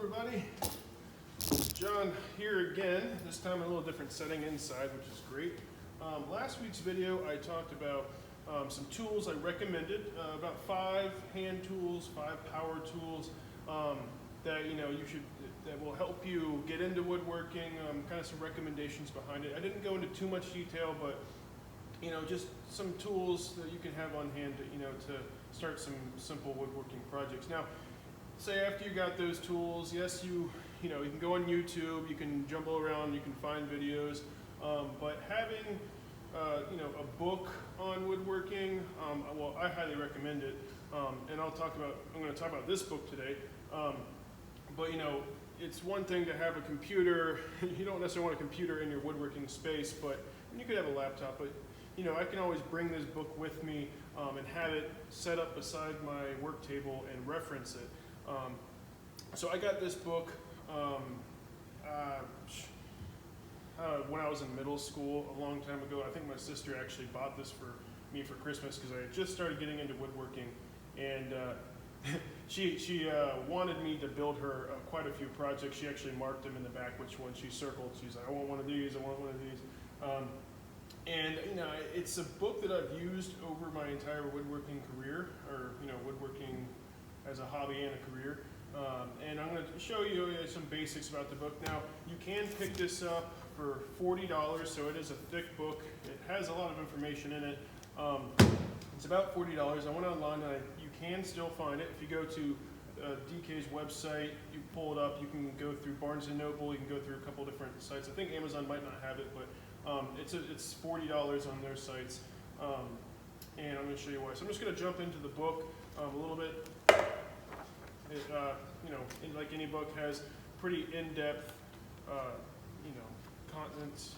everybody. John here again, this time in a little different setting inside, which is great. Last week's video I talked about some tools I recommended, about 5 hand tools, 5 power tools that that will help you get into woodworking, kind of some recommendations behind it. I didn't go into too much detail, but just some tools that you can have on hand to start some simple woodworking projects. Now, say after you got those tools, yes, you can go on YouTube, you can jumble around, you can find videos, but having a book on woodworking, well, I highly recommend it, and I'm going to talk about this book today. But it's one thing to have a computer. You don't necessarily want a computer in your woodworking space, but you could have a laptop. But I can always bring this book with me and have it set up beside my work table and reference it. So I got this book when I was in middle school a long time ago. I think my sister actually bought this for me for Christmas because I had just started getting into woodworking, and she wanted me to build her quite a few projects. She actually marked them in the back, which one she circled. She's like, I want one of these, I want one of these. And it's a book that I've used over my entire woodworking career, or woodworking as a hobby and a career. And I'm going to show you some basics about the book. Now, you can pick this up for $40, so it is a thick book. It has a lot of information in it. It's about $40. I went online and you can still find it. If you go to DK's website, you pull it up, you can go through Barnes & Noble, you can go through a couple different sites. I think Amazon might not have it, but it's $40 on their sites. And I'm going to show you why. So I'm just going to jump into the book a little bit. It, like any book, has pretty in-depth, contents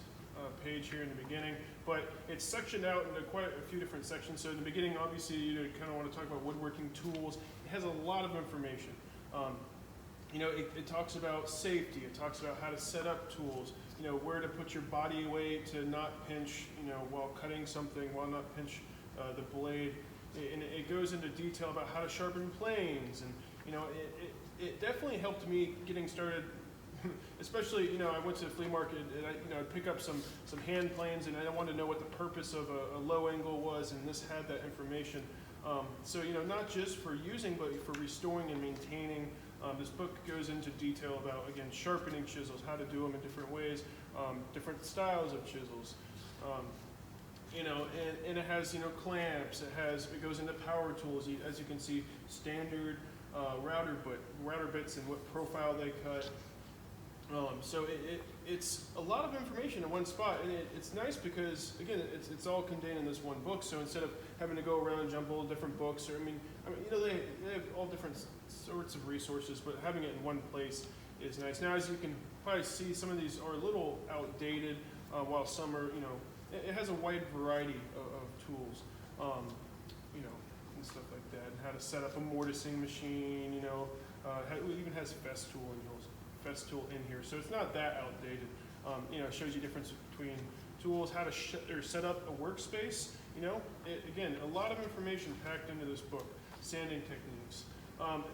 page here in the beginning, but it's sectioned out into quite a few different sections. So in the beginning, obviously, you kind of want to talk about woodworking tools. It has a lot of information. It talks about safety. It talks about how to set up tools. Where to put your body weight to not pinch, while cutting something, while not pinch the blade. And it goes into detail about how to sharpen planes, and it definitely helped me getting started. Especially, I went to the flea market and I'd pick up some hand planes, and I wanted to know what the purpose of a low angle was, and this had that information. So not just for using, but for restoring and maintaining. This book goes into detail about, again, sharpening chisels, how to do them in different ways, different styles of chisels. And it has clamps. It goes into power tools. As you can see, standard router bits and what profile they cut. So it's a lot of information in one spot, and it's nice because, again, it's all contained in this one book. So instead of having to go around and jumble different books, or they have all different sorts of resources, but having it in one place is nice. Now, as you can probably see, some of these are a little outdated, while some are, it has a wide variety of tools, and stuff like that, and how to set up a mortising machine. It even has Festool in here, so it's not that outdated. It shows you difference between tools, how to set up a workspace. Again, a lot of information packed into this book. Sanding techniques.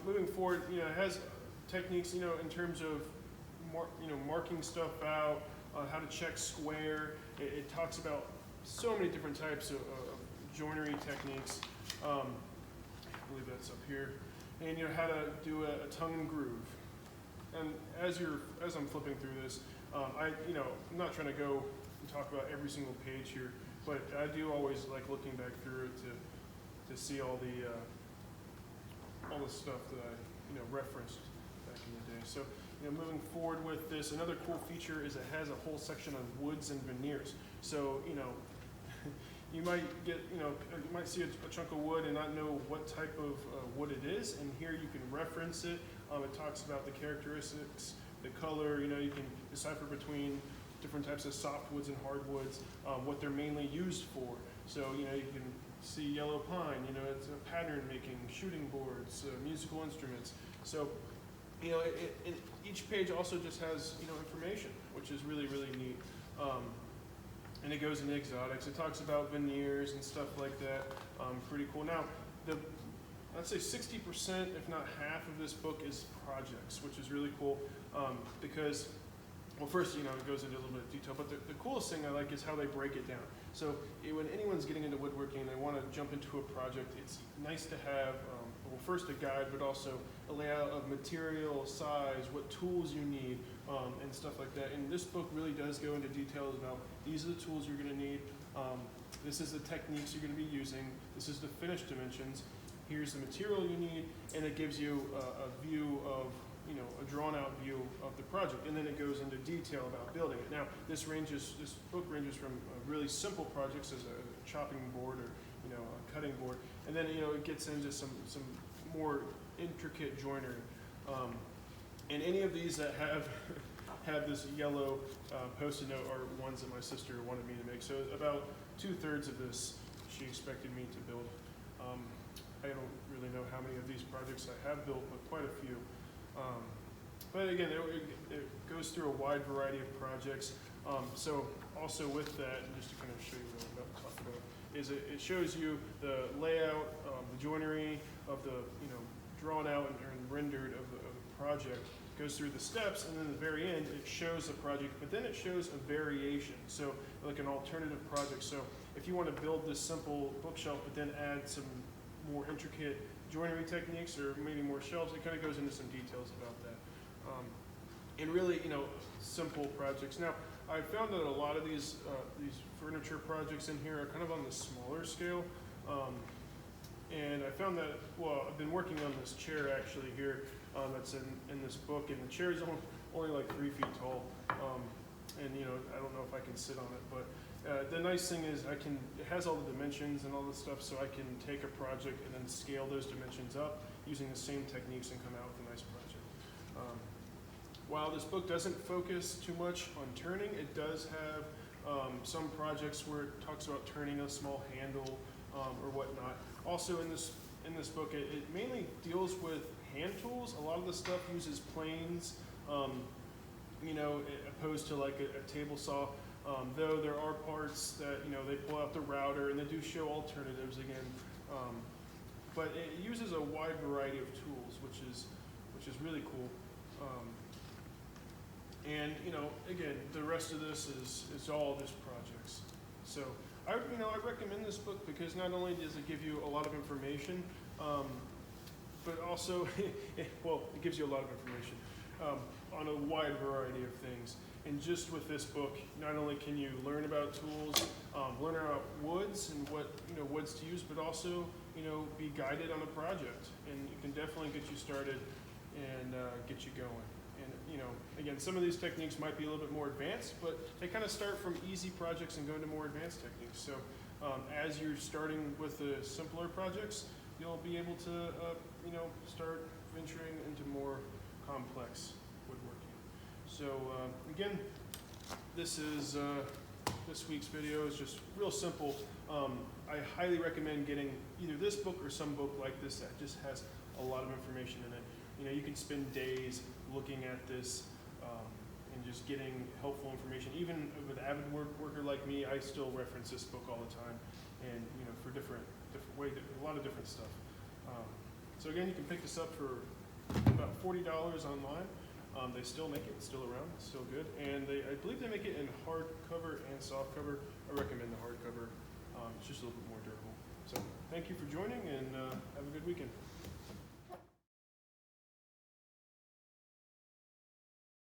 Moving forward, it has techniques, in terms of marking stuff out, how to check square. It talks about so many different types of joinery techniques. I believe that's up here, and how to do a tongue and groove. And as I'm flipping through this, I'm not trying to go and talk about every single page here, but I do always like looking back through it to see all the stuff that I referenced back in the day. So moving forward with this, another cool feature is it has a whole section on woods and veneers. So you might get you might see a chunk of wood and not know what type of wood it is, and here you can reference it. It talks about the characteristics, the color. You can decipher between different types of softwoods and hardwoods, what they're mainly used for. So you can see yellow pine. It's a pattern making, shooting boards, musical instruments. So each page also just has information, which is really, really neat. And it goes into exotics. It talks about veneers and stuff like that. Pretty cool. Now, I'd say 60%, if not half of this book is projects, which is really cool, because, well, first, it goes into a little bit of detail, but the coolest thing I like is how they break it down. So when anyone's getting into woodworking and they want to jump into a project, it's nice to have, well, first a guide, but also a layout of material, size, what tools you need, and stuff like that. And this book really does go into details about these are the tools you're going to need, this is the techniques you're going to be using, this is the finished dimensions, here's the material you need, and it gives you a view of, a drawn-out view of the project, and then it goes into detail about building it. Now, this book ranges from really simple projects as a chopping board or, a cutting board, and then, it gets into some more intricate joinery. And any of these that have this yellow post-it note are ones that my sister wanted me to make. So about 2/3 of this she expected me to build. I don't really know how many of these projects I have built, but quite a few. But again, it goes through a wide variety of projects. So also with that, and just to kind of show you what I'm about to talk about, is it shows you the layout, the joinery of the, drawn out and rendered of the project. It goes through the steps, and then at the very end, it shows the project, but then it shows a variation. So like an alternative project. So if you want to build this simple bookshelf, but then add some more intricate joinery techniques or maybe more shelves, it kind of goes into some details about that. And really, simple projects. Now, I found that a lot of these furniture projects in here are kind of on the smaller scale. And I found that, well, I've been working on this chair actually here that's in this book, and the chair is only like 3 feet tall. And I don't know if I can sit on it, but the nice thing is it has all the dimensions and all this stuff, so I can take a project and then scale those dimensions up using the same techniques and come out with a nice project. While this book doesn't focus too much on turning, it does have some projects where it talks about turning a small handle or whatnot. Also in this book, it mainly deals with hand tools. A lot of the stuff uses planes, opposed to like a table saw. Though there are parts that, they pull out the router and they do show alternatives again. But it uses a wide variety of tools, which is really cool. And again, the rest of this is all just projects. So I recommend this book because not only does it give you a lot of information, but also, well, it gives you a lot of information on a wide variety of things. And just with this book, not only can you learn about tools, learn about woods and what woods to use, but also be guided on a project, and it can definitely get you started and get you going. And again, some of these techniques might be a little bit more advanced, but they kind of start from easy projects and go into more advanced techniques. So as you're starting with the simpler projects, you'll be able to start venturing into more complex woodworking. So again, this week's video is just real simple. I highly recommend getting either this book or some book like this that just has a lot of information in it. You can spend days looking at this and just getting helpful information. Even with an avid worker like me, I still reference this book all the time, and for different ways, a lot of different stuff. So again, you can pick this up for about $40 online. They still make it, it's still around, it's still good, and I believe they make it in hardcover and softcover. I recommend the hardcover. It's just a little bit more durable. So thank you for joining, and have a good weekend.